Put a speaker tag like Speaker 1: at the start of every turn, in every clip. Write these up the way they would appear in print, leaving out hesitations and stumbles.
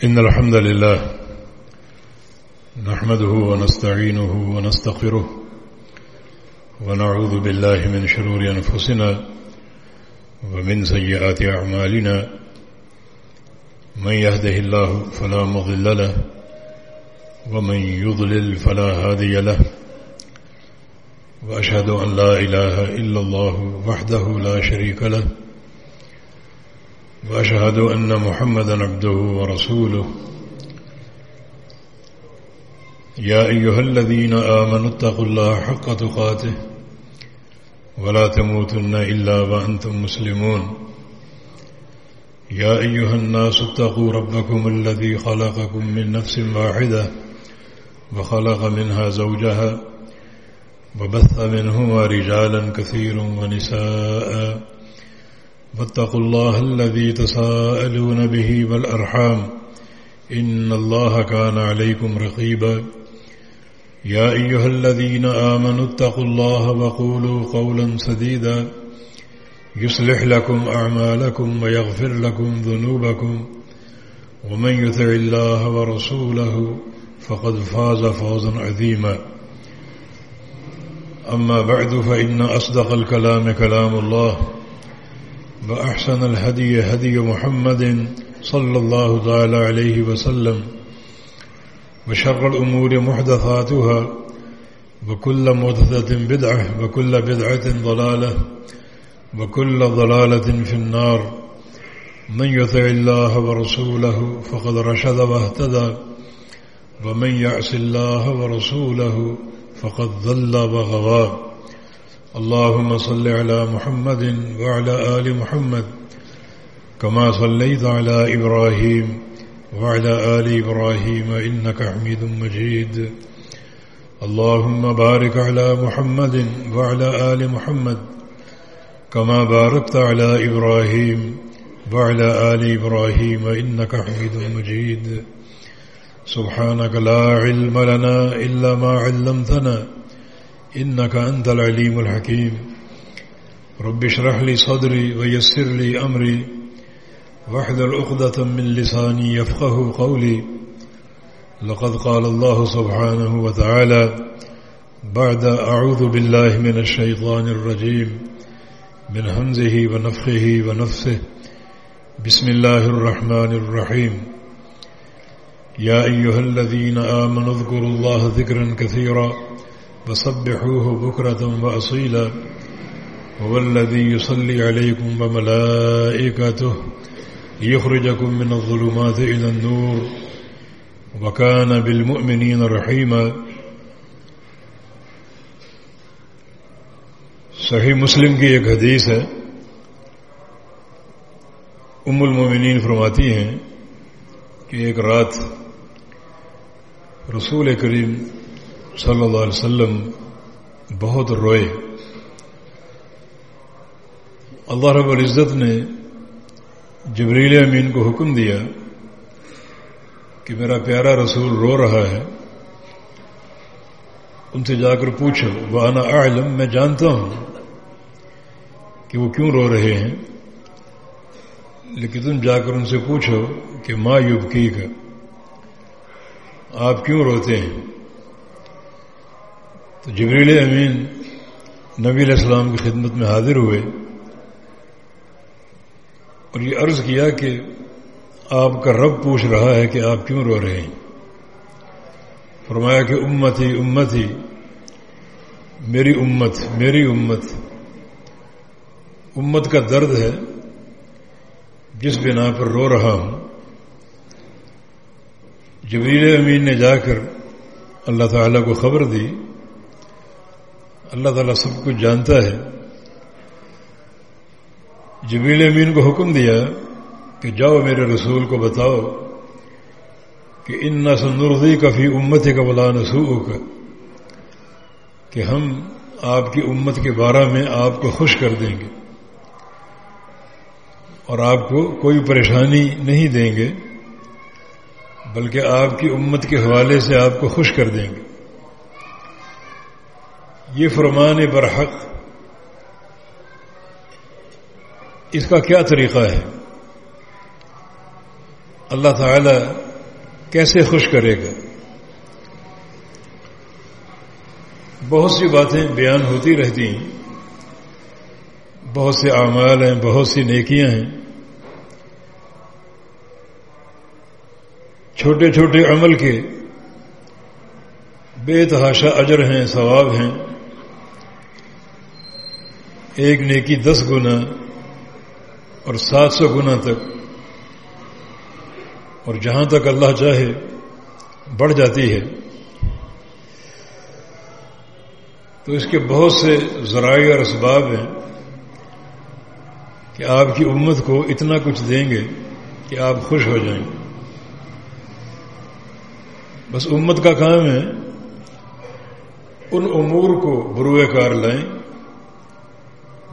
Speaker 1: إن الحمد لله نحمده ونستعينه ونستغفره ونعوذ بالله من شرور أنفسنا ومن سيئات أعمالنا من يهده الله فلا مضل له ومن يضلل فلا هادي له وأشهد أن لا إله إلا الله وحده لا شريك له وأشهد أن محمدا عبده ورسوله يا أيها الذين آمنوا اتقوا الله حق تقاته ولا تموتن إلا وأنتم مسلمون يا أيها الناس اتقوا ربكم الذي خلقكم من نفس واحدة وخلق منها زوجها وبث منهما رجالا كثيرا ونساء واتقوا الله الذي تساءلون به والأرحام إن الله كان عليكم رقيبا يا أيها الذين آمنوا اتقوا الله وقولوا قولا سديدا يصلح لكم أعمالكم ويغفر لكم ذنوبكم ومن يطع الله ورسوله فقد فاز فوزا عظيما أما بعد فإن أصدق الكلام كلام الله وأحسن الهدي هدي محمد صلى الله تعالى عليه وسلم وشر الأمور محدثاتها وكل محدثة بدعة وكل بدعة ضلالة وكل ضلالة في النار من يطع الله ورسوله فقد رشد واهتدى ومن يعص الله ورسوله فقد ضل وغوى اللهم صل على محمد وعلى آل محمد كما صليت على إبراهيم وعلى آل إبراهيم إنك حميد مجيد اللهم بارك على محمد وعلى آل محمد كما باركت على إبراهيم وعلى آل إبراهيم إنك حميد مجيد سبحانك لا علم لنا إلا ما علمتنا إنك أنت العليم الحكيم رب اشرح لي صدري ويسر لي أمري واحلل عقدة من لساني يفقه قولي لقد قال الله سبحانه وتعالى بعد أعوذ بالله من الشيطان الرجيم من همزه ونفخه ونفثه بسم الله الرحمن الرحيم يا أيها الذين آمنوا اذكروا الله ذكرا كثيرا وسبحوه بكرة وأصيلا هو الذي يصلي عليكم وملائكته ليخرجكم من الظلمات إلى النور وكان بالمؤمنين رحيما صحیح مسلم کی ایک حدیث ہے ام المومنین فرماتی ہیں کہ ایک رات رسول کریم صلی اللہ علیہ وسلم بہت روئے. اللہ رب العزت نے جبریل امین کو حکم دیا کہ میرا پیارا رسول رو رہا ہے, ان سے جا کر پوچھو. وانا اعلم, میں جانتا ہوں کہ وہ کیوں رو رہے ہیں, لیکن تم جا کر ان سے پوچھو کہ ما یبکیک, آپ کیوں روتے ہیں. تو جبریل امین نبی علیہ السلام کی خدمت میں حاضر ہوئے اور یہ عرض کیا کہ آپ کا رب پوچھ رہا ہے کہ آپ کیوں رو رہے ہیں. فرمایا کہ امتی امتی, میری امت میری امت. امت کا درد ہے جس بنا پر رو رہا ہوں. جبریل امین نے جا کر اللہ تعالیٰ کو خبر دی. اللہ تعالیٰ سب کچھ جانتا ہے. جبریل امین کو حکم دیا کہ جاؤ میرے رسول کو بتاؤ کہ انا سنرضیک فی امتک ولا نسوءک, کہ ہم آپ کی امت کے بارے میں آپ کو خوش کر دیں گے اور آپ کو کوئی پریشانی نہیں دیں گے, بلکہ آپ کی امت کے حوالے سے آپ کو خوش کر دیں گے. یہ فرمان برحق, اس کا کیا طریقہ ہے؟ اللہ تعالی کیسے خوش کرے گا؟ بہت سی باتیں بیان ہوتی رہتی ہیں، بہت سے اعمال ہیں، بہت سی نیکیاں ہیں، چھوٹے چھوٹے عمل کے بے تحاشا اجر ہیں، ثواب ہیں، ایک نیکی 10 گنا اور 700 گنا تک، اور جہاں تک اللہ چاہے بڑھ جاتی ہے۔ تو اس کے بہت سے ذرائع اور اسباب ہیں کہ آپ کی امت کو اتنا کچھ دیں گے کہ آپ خوش ہو جائیں۔ بس امت کا کام ہے ان امور کو بروئے کار لائیں،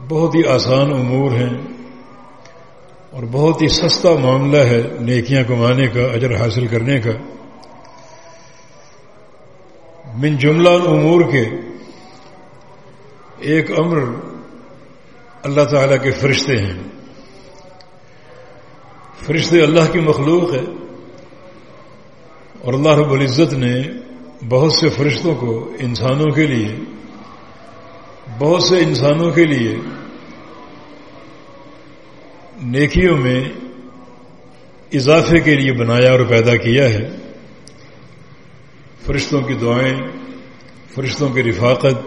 Speaker 1: بہت ہی آسان امور ہیں اور بہت ہی سستا معاملہ ہے نیکیاں کمانے کا، اجر حاصل کرنے کا۔ من جملہ امور کے ایک امر اللہ تعالیٰ کے فرشتے ہیں۔ فرشتے اللہ کی مخلوق ہے، اور اللہ رب العزت نے بہت سے فرشتوں کو انسانوں کے لیے، بہت سے انسانوں کے لیے نیکیوں میں اضافے کے لیے بنایا اور پیدا کیا ہے۔ فرشتوں کی دعائیں، فرشتوں کی رفاقت،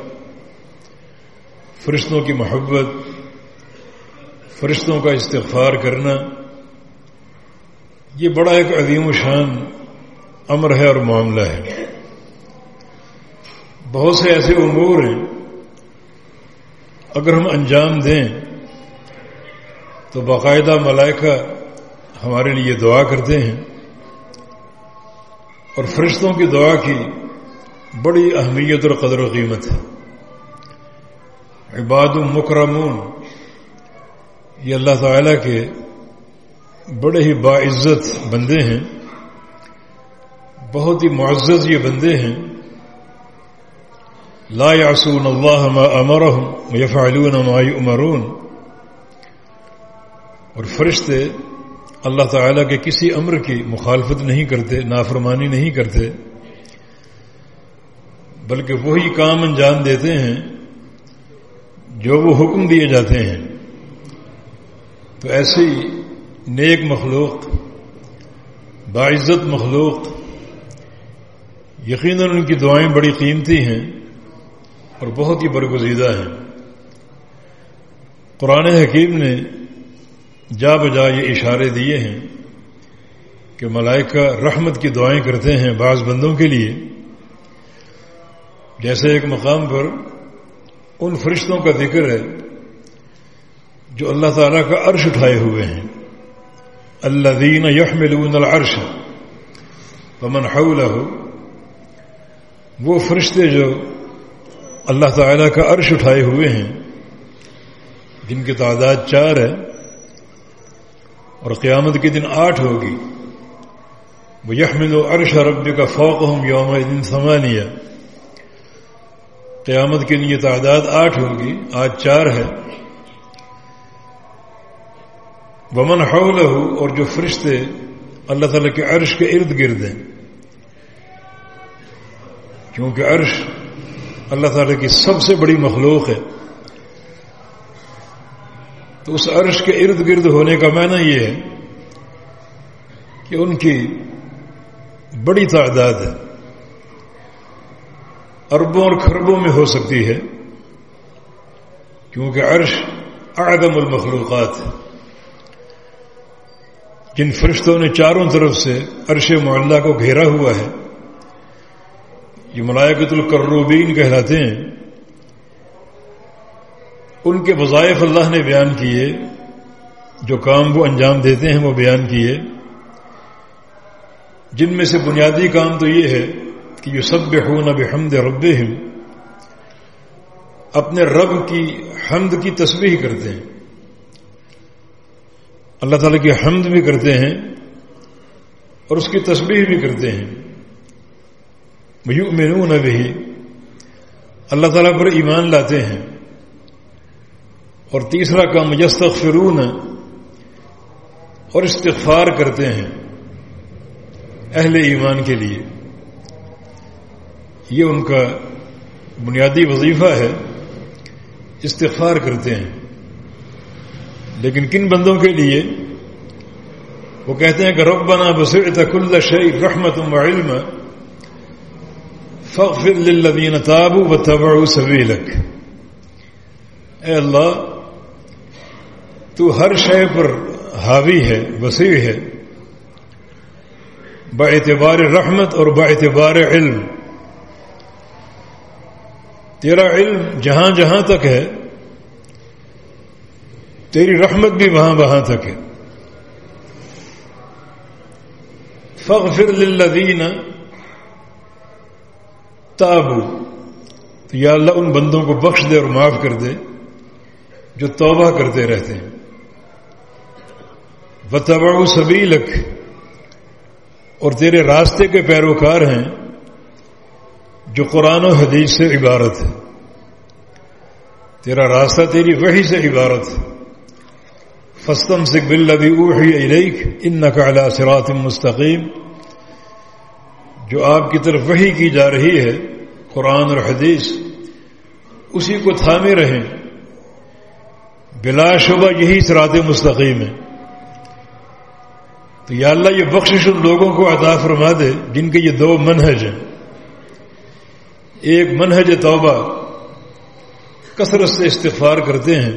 Speaker 1: فرشتوں کی محبت، فرشتوں کا استغفار کرنا، یہ بڑا ایک عظیم و شان امر ہے اور معاملہ ہے۔ بہت سے ایسے امور ہیں اگر ہم انجام دیں تو باقاعدہ ملائکہ ہمارے لیے دعا کرتے ہیں، اور فرشتوں کی دعا کی بڑی اہمیت اور قدر و قیمت ہے۔ عباد مکرمون، یہ اللہ تعالیٰ کے بڑے ہی باعزت بندے ہیں، بہت ہی معزز یہ بندے ہیں۔ لا یعصون اللہ ما امرہم ویفعلون ما یؤمرون، اور فرشتے اللہ تعالیٰ کے کسی امر کی مخالفت نہیں کرتے، نافرمانی نہیں کرتے، بلکہ وہی کام انجام دیتے ہیں جو وہ حکم دیے جاتے ہیں۔ تو ایسی نیک مخلوق، باعزت مخلوق، یقیناً ان کی دعائیں بڑی قیمتی ہیں اور بہت ہی برگزیدہ ہیں۔ قرآن حکیم نے جا بجا یہ اشارے دیے ہیں کہ ملائکہ رحمت کی دعائیں کرتے ہیں بعض بندوں کے لیے۔ جیسے ایک مقام پر ان فرشتوں کا ذکر ہے جو اللہ تعالیٰ کا عرش اٹھائے ہوئے ہیں، الذین یحملون العرش ومن حولہ، وہ فرشتے جو اللہ تعالیٰ کا عرش اٹھائے ہوئے ہیں، جن کی تعداد 4 ہے اور قیامت کے دن 8 ہوگی۔ وَيَحْمِلُ عَرْشَ رَبِّكَ فَوْقَهُمْ يَوْمَئِذٍ ثَمَانِيَةٌ، قیامت کے لیے تعداد 8 ہوگی، آج 4 ہے۔ ومن حولہ، اور جو فرشتے اللہ تعالیٰ کے عرش کے ارد گرد ہیں، کیونکہ عرش اللہ تعالیٰ کی سب سے بڑی مخلوق ہے، تو اس عرش کے ارد گرد ہونے کا معنی یہ ہے کہ ان کی بڑی تعداد ہے، اربوں اور کھربوں میں ہو سکتی ہے، کیونکہ عرش اعظم المخلوقات ہے۔ جن فرشتوں نے چاروں طرف سے عرش معلیٰ کو گھیرا ہوا ہے، یہ ملائکۃ الکروبین کہلاتے ہیں۔ ان کے وظائف اللہ نے بیان کیے، جو کام وہ انجام دیتے ہیں وہ بیان کیے، جن میں سے بنیادی کام تو یہ ہے کہ یسبحون بحمد ربہم، اپنے رب کی حمد کی تسبیح کرتے ہیں، اللہ تعالیٰ کی حمد بھی کرتے ہیں اور اس کی تسبیح بھی کرتے ہیں۔ وَيُؤْمِنُونَ بِهِ، اللہ تعالیٰ پر ایمان لاتے ہیں۔ اور تیسرا کام یستغفرون، اور استغفار کرتے ہیں۔ اہل ایمان کے لیے یہ ان کا بنیادی وظیفہ ہے، استغفار کرتے ہیں۔ لیکن کن بندوں کے لیے؟ وہ کہتے ہیں کہ ربنا وسعت كل شيء رحمة وعلما فاغفر للذین تابوا واتبعوا سبیلک۔ اے اللہ تو ہر شے پر حاوی ہے، وسیع ہے، باعتبار رحمت اور باعتبار علم۔ تیرا علم جہاں جہاں تک ہے، تیری رحمت بھی وہاں وہاں تک ہے۔ فاغفر للذین تابوا، تو یا اللہ ان بندوں کو بخش دے اور معاف کر دے جو توبہ کرتے رہتے ہیں۔ واتبعوا سبیلک، اور تیرے راستے کے پیروکار ہیں جو قرآن و حدیث سے عبارت ہے۔ تیرا راستہ تیری وحی سے عبارت ہے۔ فاستمسک بالذی اوحی الیک انک علی صراط مستقیم، جو آپ کی طرف وحی کی جا رہی ہے قرآن اور حدیث، اسی کو تھامے رہیں، بلا شبہ یہی صراط مستقیم ہے۔ تو یا اللہ یہ بخشش ان لوگوں کو عطا فرما دے جن کے یہ دو منہج ہیں۔ ایک منہج توبہ، کثرت سے استغفار کرتے ہیں،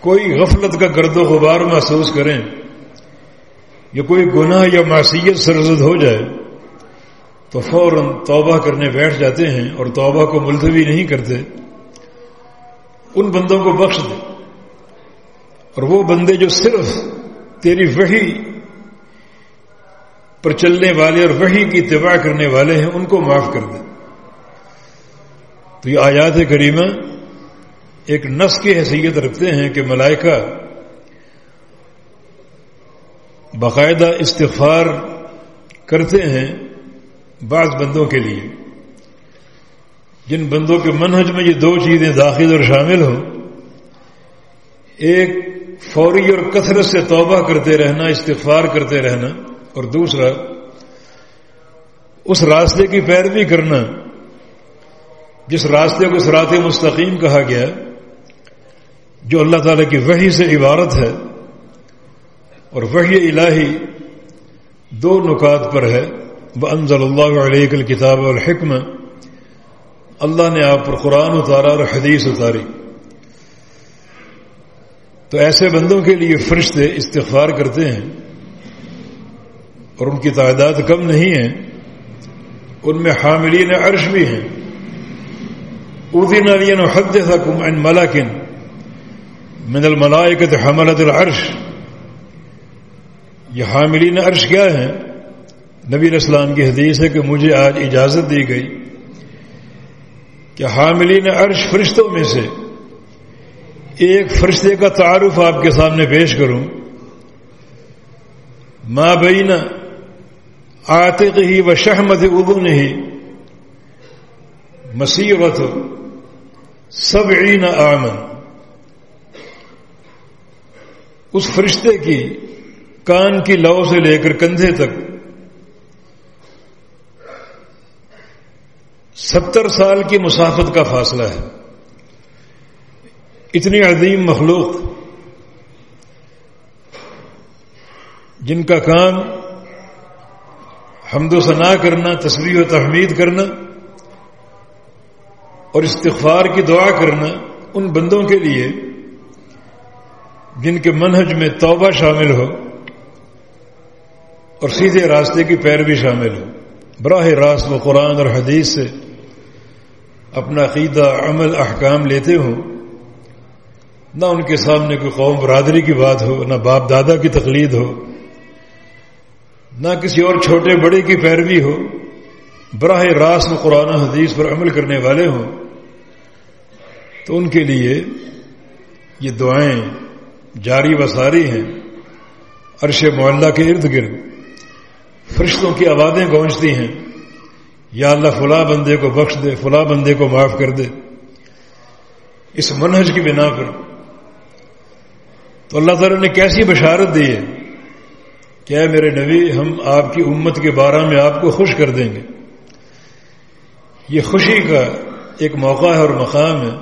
Speaker 1: کوئی غفلت کا گرد و غبار محسوس کریں یا کوئی گناہ یا معصیت سرزد ہو جائے تو فوراً توبہ کرنے بیٹھ جاتے ہیں اور توبہ کو ملتوی نہیں کرتے۔ ان بندوں کو بخش دے، اور وہ بندے جو صرف تیری وحی پر چلنے والے اور وحی کی اتباع کرنے والے ہیں ان کو معاف کر دے۔ تو یہ آیات کریمہ ایک نص کی حیثیت رکھتے ہیں کہ ملائکہ باقاعدہ استغفار کرتے ہیں بعض بندوں کے لیے، جن بندوں کے منہج میں یہ دو چیزیں داخل اور شامل ہوں، ایک فوری اور کثرت سے توبہ کرتے رہنا، استغفار کرتے رہنا، اور دوسرا اس راستے کی پیروی کرنا جس راستے کو صراط مستقیم کہا گیا، جو اللہ تعالیٰ کی وحی سے عبارت ہے۔ اور وحی الہی دو نکات پر ہے، وَأَنزَلَ اللَّهُ عَلَيْكَ الْكِتَابَ وَالْحِكْمَةَ، اللہ نے آپ پر قرآن اتارا اور حدیث اتاری۔ تو ایسے بندوں کے لیے فرشتے استغفار کرتے ہیں، اور ان کی تعداد کم نہیں ہے، ان میں حاملین عرش بھی ہیں۔ اذن لی ان احدثکم عن ملک من الملائکۃ حملۃ العرش۔ یہ حاملین عرش کیا ہیں؟ نبی علیہ السلام کی حدیث ہے کہ مجھے آج اجازت دی گئی کہ حاملین عرش فرشتوں میں سے ایک فرشتے کا تعارف آپ کے سامنے پیش کروں۔ ما بین عاتقہ و شحمۃ اذنہ مسیرۃ 70 عاما، اس فرشتے کی کان کی لو سے لے کر کندھے تک 70 سال کی مسافت کا فاصلہ ہے۔ اتنی عظیم مخلوق جن کا کام حمد و ثنا کرنا، تسبیح و تحمید کرنا اور استغفار کی دعا کرنا، ان بندوں کے لیے جن کے منہج میں توبہ شامل ہو اور سیدھے راستے کی پیروی شامل ہو، براہ راست وہ قرآن اور حدیث سے اپنا عقیدہ، عمل، احکام لیتے ہوں، نہ ان کے سامنے کوئی قوم برادری کی بات ہو، نہ باپ دادا کی تقلید ہو، نہ کسی اور چھوٹے بڑے کی پیروی ہو، براہ راست قرآن و حدیث پر عمل کرنے والے ہوں، تو ان کے لیے یہ دعائیں جاری و ساری ہیں۔ عرش معلیٰ کے ارد گرد فرشتوں کی آوازیں گونجتی ہیں، یا اللہ فلاں بندے کو بخش دے، فلاں بندے کو معاف کر دے، اس منہج کی بنا پر۔ تو اللہ تعالیٰ نے کیسی بشارت دی ہے کہ اے میرے نبی ہم آپ کی امت کے بارے میں آپ کو خوش کر دیں گے. یہ خوشی کا ایک موقع ہے اور مقام ہے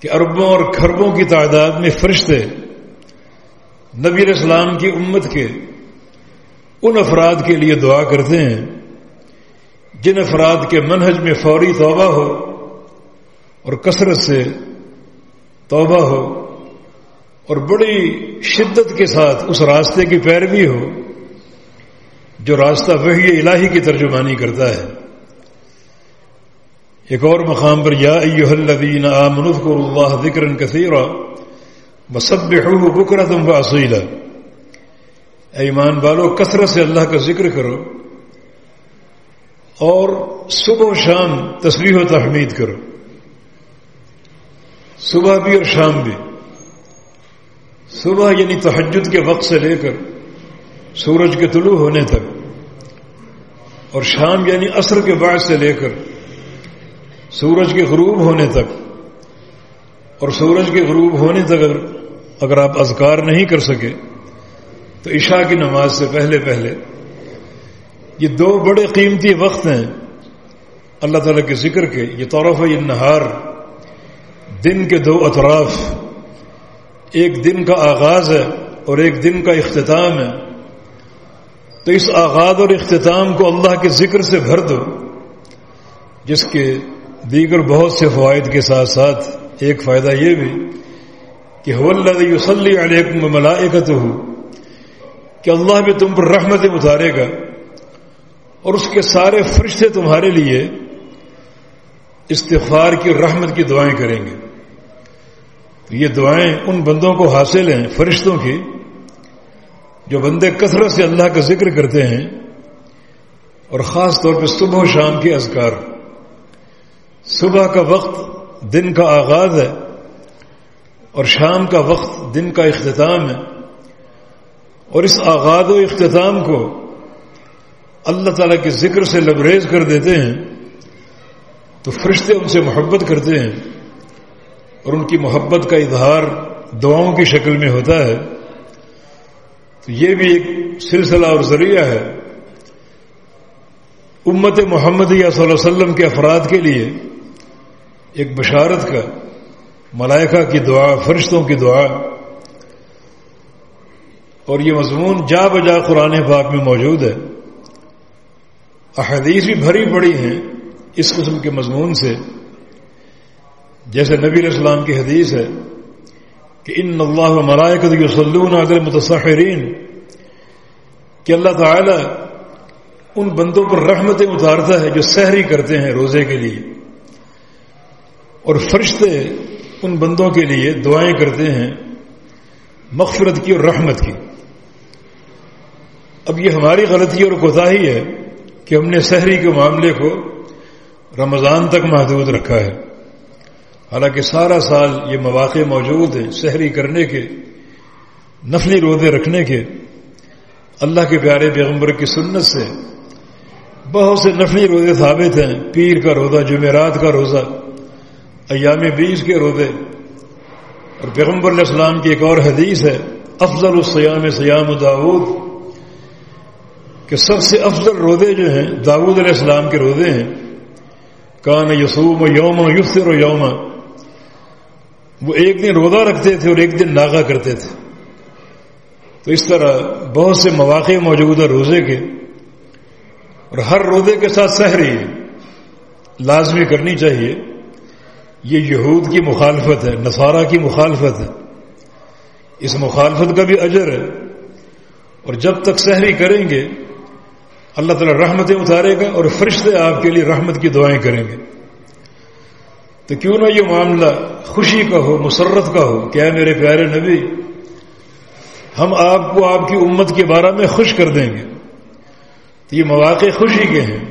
Speaker 1: کہ اربوں اور کھربوں کی تعداد میں فرشتے نبی علیہ السلام کی امت کے ان افراد کے لیے دعا کرتے ہیں جن افراد کے منہج میں فوری توبہ ہو اور کثرت سے توبہ ہو اور بڑی شدت کے ساتھ اس راستے کی پیروی ہو جو راستہ وحی الہی کی ترجمانی کرتا ہے. ایک اور مقام پر یا ایھا الذین آمنوا اذکروا اللہ ذکرا کثیرا وسبحوہ بکرۃ واصیلا، اے ایمان والو کثرت سے اللہ کا ذکر کرو اور صبح و شام تسبیح و تحمید کرو، صبح بھی اور شام بھی. صبح یعنی تہجد کے وقت سے لے کر سورج کے طلوع ہونے تک، اور شام یعنی عصر کے بعد سے لے کر سورج کے غروب ہونے تک. اور سورج کے غروب ہونے تک اگر آپ اذکار نہیں کر سکے تو عشاء کی نماز سے پہلے پہلے. یہ دو بڑے قیمتی وقت ہیں اللہ تعالیٰ کے ذکر کے. یہ طرفی النہار، دن کے دو اطراف، ایک دن کا آغاز ہے اور ایک دن کا اختتام ہے. تو اس آغاز اور اختتام کو اللہ کے ذکر سے بھر دو، جس کے دیگر بہت سے فوائد کے ساتھ ساتھ ایک فائدہ یہ بھی کہ هو الذی یصلی علیکم وملائکتہ، کہ اللہ بھی تم پر رحمتیں اتارے گا اور اس کے سارے فرشتے تمہارے لیے استغفار کی رحمت کی دعائیں کریں گے. یہ دعائیں ان بندوں کو حاصل ہیں فرشتوں کی جو بندے کثرت سے اللہ کا ذکر کرتے ہیں، اور خاص طور پہ صبح و شام کے اذکار. صبح کا وقت دن کا آغاز ہے اور شام کا وقت دن کا اختتام ہے، اور اس آغاز و اختتام کو اللہ تعالیٰ کے ذکر سے لبریز کر دیتے ہیں تو فرشتے ان سے محبت کرتے ہیں، اور ان کی محبت کا اظہار دعاؤں کی شکل میں ہوتا ہے. تو یہ بھی ایک سلسلہ اور ذریعہ ہے امت محمدیہ صلی اللہ علیہ وسلم کے افراد کے لیے ایک بشارت کا، ملائکہ کی دعا، فرشتوں کی دعا. اور یہ مضمون جا بجا قرآن پاک میں موجود ہے. احادیث بھی بھری پڑی ہیں اس قسم کے مضمون سے. جیسے نبی علیہ السلام کی حدیث ہے کہ ان اللہ وملائکتہ یصلون علی المتصحرین، کہ اللہ تعالی ان بندوں پر رحمتیں اتارتا ہے جو سحری کرتے ہیں روزے کے لیے، اور فرشتے ان بندوں کے لیے دعائیں کرتے ہیں مغفرت کی اور رحمت کی. اب یہ ہماری غلطی اور کوتاہی ہے کہ ہم نے سحری کے معاملے کو رمضان تک محدود رکھا ہے، حالانکہ سارا سال یہ مواقع موجود ہیں سحری کرنے کے، نفلی روزے رکھنے کے. اللہ کے پیارے پیغمبر کی سنت سے بہت سے نفلی روزے ثابت ہیں، پیر کا روزہ، جمعرات کا روزہ، ایام 20 کے روزے. اور پیغمبر علیہ السلام کی ایک اور حدیث ہے افضل الصیام صیام داؤد، کہ سب سے افضل روزے جو ہیں داؤد علیہ السلام کے روزے ہیں. کان یصوم یوما یفطر یوما، وہ ایک دن روزہ رکھتے تھے اور ایک دن ناغہ کرتے تھے. تو اس طرح بہت سے مواقع موجود ہیں روزے کے، اور ہر روزے کے ساتھ سحری لازمی کرنی چاہیے. یہ یہود کی مخالفت ہے، نصارہ کی مخالفت ہے. اس مخالفت کا بھی اجر ہے، اور جب تک سحری کریں گے اللہ تعالیٰ رحمتیں اتارے گا اور فرشتے آپ کے لیے رحمت کی دعائیں کریں گے. تو کیوں نہ یہ معاملہ خوشی کا ہو، مسرت کا ہو کہ اے میرے پیارے نبی ہم آپ کو آپ کی امت کے بارے میں خوش کر دیں گے. تو یہ مواقع خوشی کے ہیں.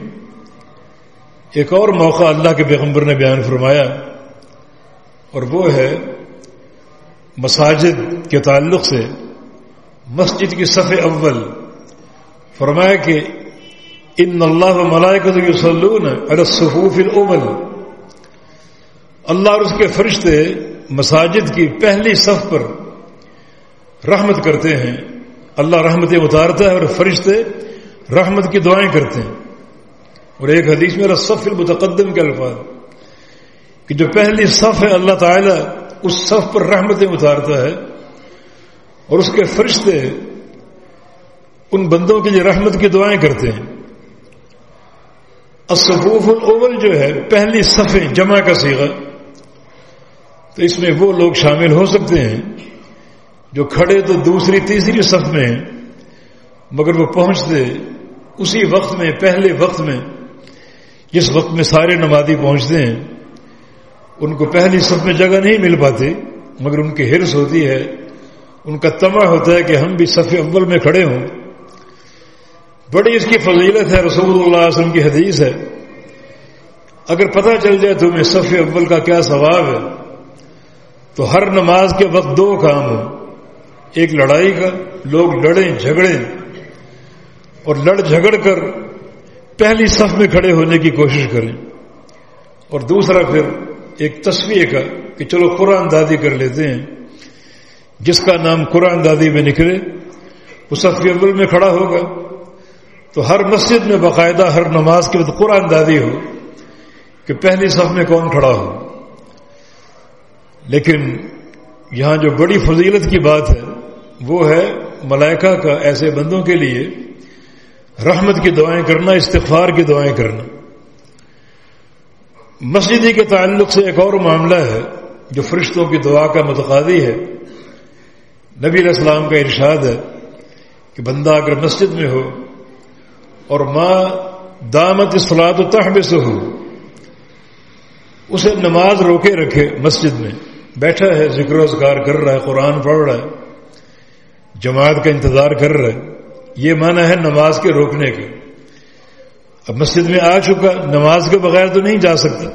Speaker 1: ایک اور موقع اللہ کے پیغمبر نے بیان فرمایا، اور وہ ہے مساجد کے تعلق سے. مسجد کی صف اول فرمایا کہ ان اللہ وملائکتہ یصلون علی الصفوف الاول، اللہ اور اس کے فرشتے مساجد کی پہلی صف پر رحمت کرتے ہیں اللہ رحمتیں اتارتا ہے اور فرشتے رحمت کی دعائیں کرتے ہیں. اور ایک حدیث میں الصف المتقدم کے الفاظ کہ جو پہلی صف ہے اللہ تعالیٰ اس صف پر رحمتیں اتارتا ہے اور اس کے فرشتے ان بندوں کے لیے رحمت کی دعائیں کرتے ہیں. الصفوف الاول جو ہے پہلی صفیں جمع کا صیغہ، تو اس میں وہ لوگ شامل ہو سکتے ہیں جو کھڑے تو دوسری تیسری صف میں ہیں مگر وہ پہنچتے اسی وقت میں، پہلے وقت میں جس وقت میں سارے نمازی پہنچتے ہیں. ان کو پہلی صف میں جگہ نہیں مل پاتی مگر ان کی حرص ہوتی ہے، ان کا طمع ہوتا ہے کہ ہم بھی صف اول میں کھڑے ہوں. بڑی اس کی فضیلت ہے، رسول اللہ صلی اللہ علیہ وسلم کی حدیث ہے اگر پتہ چل جائے تمہیں صف اول کا کیا ثواب ہے تو ہر نماز کے وقت دو کام ہوں. ایک لڑائی کا، لوگ لڑیں جھگڑیں اور لڑ جھگڑ کر پہلی صف میں کھڑے ہونے کی کوشش کریں، اور دوسرا پھر ایک تصفیہ کا کہ چلو قرآن دادی کر لیتے ہیں. جس کا نام قرآن دادی میں نکلے وہ صف اول میں کھڑا ہوگا. تو ہر مسجد میں باقاعدہ ہر نماز کے وقت قرآن دادی ہو کہ پہلی صف میں کون کھڑا ہو. لیکن یہاں جو بڑی فضیلت کی بات ہے وہ ہے ملائکہ کا ایسے بندوں کے لیے رحمت کی دعائیں کرنا، استغفار کی دعائیں کرنا. مسجدی کے تعلق سے ایک اور معاملہ ہے جو فرشتوں کی دعا کا متقاضی ہے. نبی علیہ السلام کا ارشاد ہے کہ بندہ اگر مسجد میں ہو اور ما دامت الصلاۃ تحبسہ، اسے نماز روکے رکھے، مسجد میں بیٹھا ہے، ذکر و اذکار کر رہا ہے، قرآن پڑھ رہا ہے، جماعت کا انتظار کر رہا ہے، یہ معنی ہے نماز کے روکنے کے. اب مسجد میں آ چکا، نماز کے بغیر تو نہیں جا سکتا،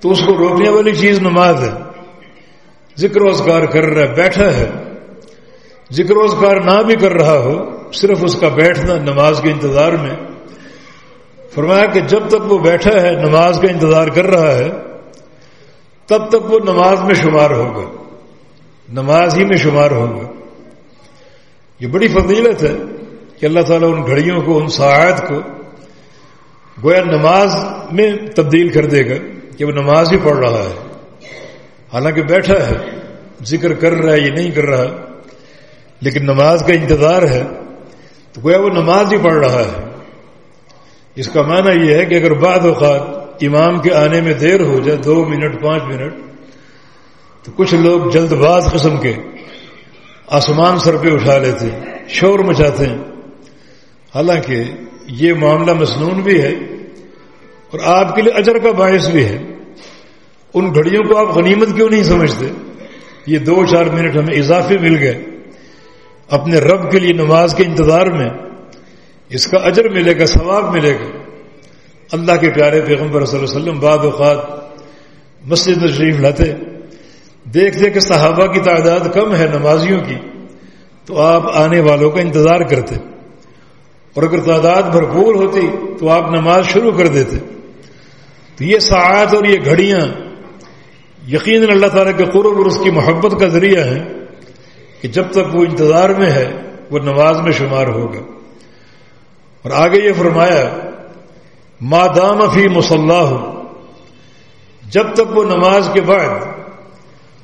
Speaker 1: تو اس کو روکنے والی چیز نماز ہے. ذکر و اذکار کر رہا ہے، بیٹھا ہے، ذکر و اذکار نہ بھی کر رہا ہو، صرف اس کا بیٹھنا نماز کے انتظار میں. فرمایا کہ جب تک وہ بیٹھا ہے نماز کا انتظار کر رہا ہے تب تک وہ نماز میں شمار ہوگا، نماز ہی میں شمار ہوگا. یہ بڑی فضیلت ہے کہ اللہ تعالیٰ ان گھڑیوں کو، ان ساعات کو گویا نماز میں تبدیل کر دے گا کہ وہ نماز ہی پڑھ رہا ہے، حالانکہ بیٹھا ہے، ذکر کر رہا ہے، یہ نہیں کر رہا، لیکن نماز کا انتظار ہے تو گویا وہ نماز ہی پڑھ رہا ہے. اس کا معنی یہ ہے کہ اگر بعض اوقات امام کے آنے میں دیر ہو جائے 2 منٹ 5 منٹ تو کچھ لوگ جلد باز قسم کے آسمان سر پہ اٹھا لیتے ہیں، شور مچاتے ہیں. حالانکہ یہ معاملہ مسنون بھی ہے اور آپ کے لیے اجر کا باعث بھی ہے. ان گھڑیوں کو آپ غنیمت کیوں نہیں سمجھتے؟ یہ 2-4 منٹ ہمیں اضافی مل گئے اپنے رب کے لیے نماز کے انتظار میں، اس کا اجر ملے گا، ثواب ملے گا. اللہ کے پیارے پیغمبر صلی اللہ علیہ وسلم بعض اوقات مسجد میں تشریف لاتے، دیکھتے کہ صحابہ کی تعداد کم ہے نمازیوں کی، تو آپ آنے والوں کا انتظار کرتے، اور اگر تعداد بھرپور ہوتی تو آپ نماز شروع کر دیتے. تو یہ ساعات اور یہ گھڑیاں یقیناً اللہ تعالیٰ کے قرب اور اس کی محبت کا ذریعہ ہے کہ جب تک وہ انتظار میں ہے وہ نماز میں شمار ہوگا. اور آگے یہ فرمایا ما دام فی مصلاہ، جب تک وہ نماز کے بعد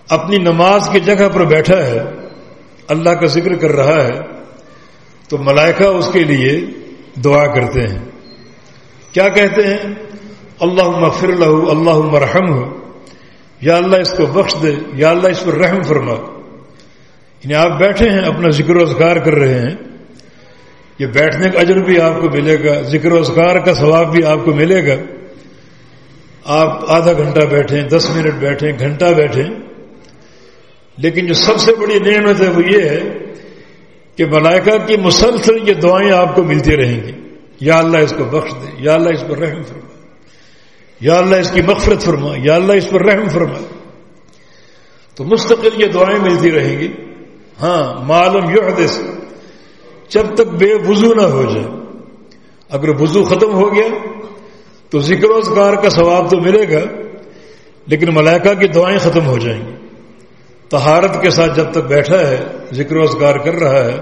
Speaker 1: اپنی نماز کی جگہ پر بیٹھا ہے، اللہ کا ذکر کر رہا ہے، تو ملائکہ اس کے لیے دعا کرتے ہیں. کیا کہتے ہیں؟ اللہم اغفر لہ، اللہم ارحمہ، یا اللہ اس کو بخش دے، یا اللہ اس پر رحم فرما. یعنی آپ بیٹھے ہیں، اپنا ذکر و اذکار کر رہے ہیں، یہ بیٹھنے کا اجر بھی آپ کو ملے گا، ذکر و اذکار کا ثواب بھی آپ کو ملے گا. آپ آدھا گھنٹہ بیٹھیں، 10 منٹ بیٹھیں، گھنٹہ بیٹھیں، لیکن جو سب سے بڑی نعمت ہے وہ یہ ہے کہ ملائکہ کی مسلسل یہ دعائیں آپ کو ملتی رہیں گی. یا اللہ اس کو بخش دے، یا اللہ اس پر رحم فرما، یا اللہ اس کی مغفرت فرما، یا اللہ اس پر رحم فرما. تو مستقل یہ دعائیں ملتی رہیں گی. ہاں معلوم یحدث، جب تک بے وضو نہ ہو جائے. اگر وضو ختم ہو گیا تو ذکر و اذکار کا ثواب تو ملے گا، لیکن ملائکہ کی دعائیں ختم ہو جائیں گی. طہارت کے ساتھ جب تک بیٹھا ہے ذکر و اذکار کر رہا ہے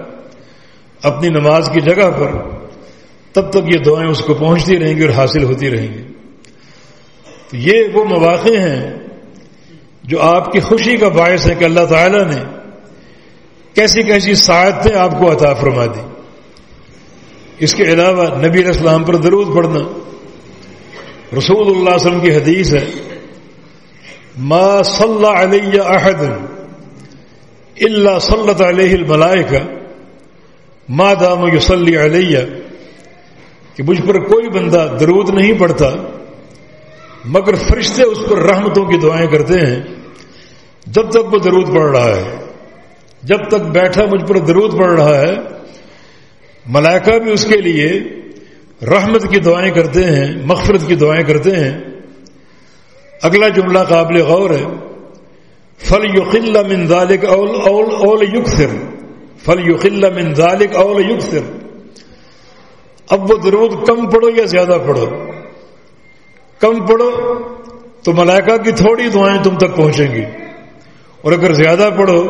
Speaker 1: اپنی نماز کی جگہ پر، تب تک یہ دعائیں اس کو پہنچتی رہیں گی اور حاصل ہوتی رہیں گی۔ تو یہ وہ مواقع ہیں جو آپ کی خوشی کا باعث ہے کہ اللہ تعالیٰ نے کیسی کیسی سعادتیں آپ کو عطا فرما دی۔ اس کے علاوہ نبی علیہ السلام پر درود پڑھنا، رسول اللہ صلی اللہ علیہ وسلم کی حدیث ہے، ما صلی علی احد الا صلت علیہ الملائکہ ما دام یصلی علی، کہ مجھ پر کوئی بندہ درود نہیں پڑھتا مگر فرشتے اس پر رحمتوں کی دعائیں کرتے ہیں جب تک وہ درود پڑھ رہا ہے۔ جب تک بیٹھا مجھ پر درود پڑھ رہا ہے، ملائکہ بھی اس کے لیے رحمت کی دعائیں کرتے ہیں، مغفرت کی دعائیں کرتے ہیں۔ اگلا جملہ قابل غور ہے، فَلْيُقِلَّ مِنْ ذَلِكَ أَوْ لِيُكْثِرْ، فَلْيُقِلَّ مِنْ ذَلِكَ أَوْ لِيُكْثِرْ۔ اب وہ درود کم پڑھو یا زیادہ پڑھو، کم پڑھو تو ملائکہ کی تھوڑی دعائیں تم تک پہنچیں گی، اور اگر زیادہ پڑھو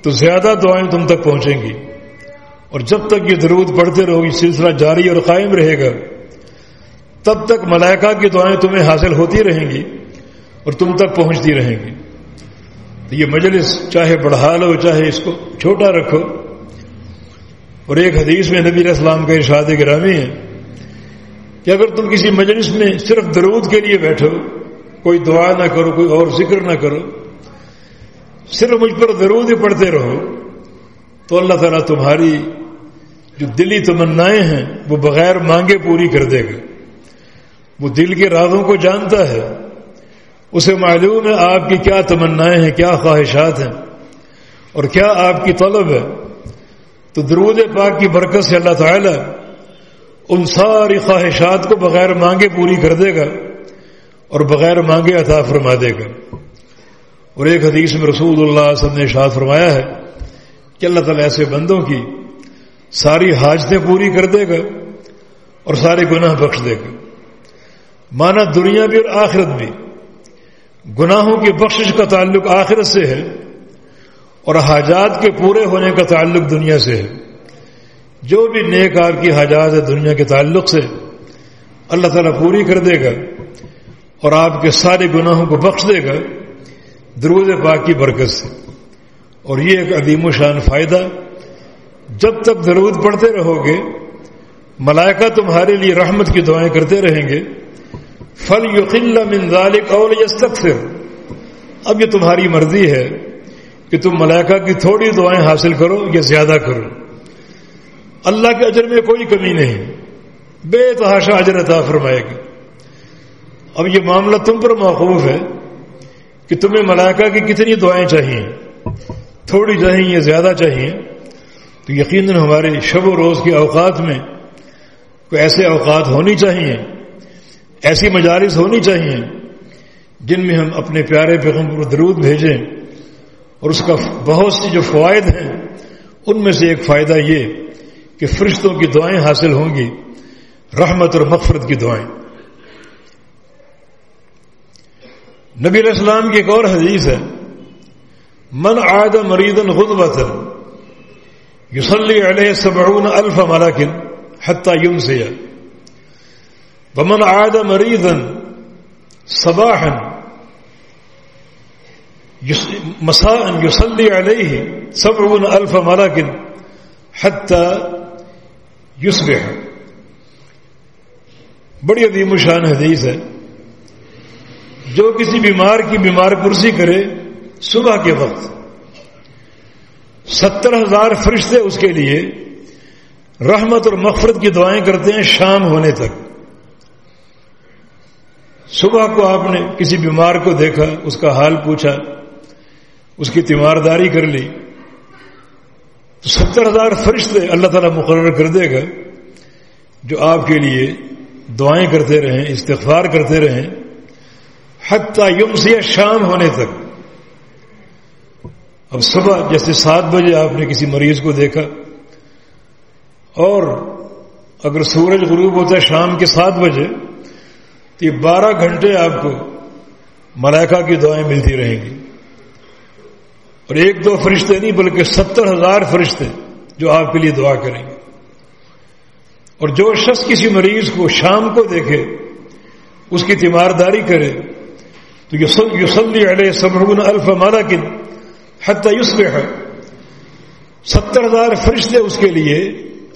Speaker 1: تو زیادہ دعائیں تم تک پہنچیں گی۔ اور جب تک یہ درود پڑھتے رہو، یہ سلسلہ جاری اور قائم رہے گا، تب تک ملائکہ کی دعائیں تمہیں حاصل ہوتی رہیں گی اور تم تک پہنچتی رہیں گی۔ تو یہ مجلس چاہے بڑھا لو چاہے اس کو چھوٹا رکھو۔ اور ایک حدیث میں نبی علیہ السلام کا ارشاد گرامی ہے کہ اگر تم کسی مجلس میں صرف درود کے لیے بیٹھو، کوئی دعا نہ کرو، کوئی اور ذکر نہ کرو، صرف مجھ پر درود ہی پڑھتے رہو، تو اللہ تعالیٰ تمہاری جو دلی تمنائیں ہیں وہ بغیر مانگے پوری کر دے گا۔ وہ دل کے رازوں کو جانتا ہے، اسے معلوم ہے آپ کی کیا تمنائیں ہیں، کیا خواہشات ہیں اور کیا آپ کی طلب ہے۔ تو درود پاک کی برکت سے اللہ تعالیٰ ان ساری خواہشات کو بغیر مانگے پوری کر دے گا اور بغیر مانگے عطا فرما دے گا۔ اور ایک حدیث میں رسول اللہ صلی اللہ علیہ وسلم نے ارشاد فرمایا ہے کہ اللہ تعالیٰ ایسے بندوں کی ساری حاجتیں پوری کر دے گا اور سارے گناہ بخش دے گا۔ مانا دنیا بھی اور آخرت بھی، گناہوں کی بخشش کا تعلق آخرت سے ہے اور حاجات کے پورے ہونے کا تعلق دنیا سے ہے۔ جو بھی نیک آپ کی حاجات ہے دنیا کے تعلق سے اللہ تعالیٰ پوری کر دے گا اور آپ کے سارے گناہوں کو بخش دے گا درود پاک کی برکت سے۔ اور یہ ایک عظیم و شان فائدہ، جب تک درود پڑھتے رہو گے ملائکہ تمہارے لیے رحمت کی دعائیں کرتے رہیں گے۔ فَلْيُقِلَّ مِنْ ذَلِكَ أَوْ لِيَسْتَكْثِرْ، اب یہ تمہاری مرضی ہے کہ تم ملائکہ کی تھوڑی دعائیں حاصل کرو یا زیادہ کرو۔ اللہ کے اجر میں کوئی کمی نہیں، بے تحاشا اجر عطا فرمائے گا۔ اب یہ معاملہ تم پر موقوف ہے کہ تمہیں ملائکہ کی کتنی دعائیں چاہیے، تھوڑی چاہیے یا زیادہ چاہیے۔ تو یقیناً ہمارے شب و روز کے اوقات میں کوئی ایسے اوقات ہونی چاہیے، ایسی مجالس ہونی چاہیے جن میں ہم اپنے پیارے پیغمبر پر درود بھیجیں، اور اس کا بہت سی جو فوائد ہیں ان میں سے ایک فائدہ یہ کہ فرشتوں کی دعائیں حاصل ہوں گی، رحمت اور مغفرت کی دعائیں۔ نبی علیہ السلام کی ایک اور حدیث ہے، من عاد مریضا غدوۃ یصلی علیہ 70,000 ملک حتی یمسی، ومن عاد مریضا صباحا مساء یصلی علیہ 70,000 ملک حتی یصبح۔ بڑی عظیم الشان حدیث ہے، جو کسی بیمار کی بیمار پرسی کرے صبح کے وقت 70,000 فرشتے اس کے لیے رحمت اور مغفرت کی دعائیں کرتے ہیں شام ہونے تک۔ صبح کو آپ نے کسی بیمار کو دیکھا، اس کا حال پوچھا، اس کی تیمارداری کر لی، تو 70,000 فرشتے اللہ تعالیٰ مقرر کر دے گا جو آپ کے لیے دعائیں کرتے رہیں، استغفار کرتے رہیں حتی یمسی، شام ہونے تک۔ اب صبح جیسے 7 بجے آپ نے کسی مریض کو دیکھا، اور اگر سورج غروب ہوتا ہے شام کے 7 بجے تو یہ 12 گھنٹے آپ کو ملائکہ کی دعائیں ملتی رہیں گی۔ اور 1-2 فرشتے نہیں بلکہ 70,000 فرشتے جو آپ کے لیے دعا کریں گے. اور جو شخص کسی مریض کو شام کو دیکھے اس کی تیمارداری کرے تو یصلی علیہ 70,000 ملک حتی یصبح، 70,000 فرشتے اس کے لیے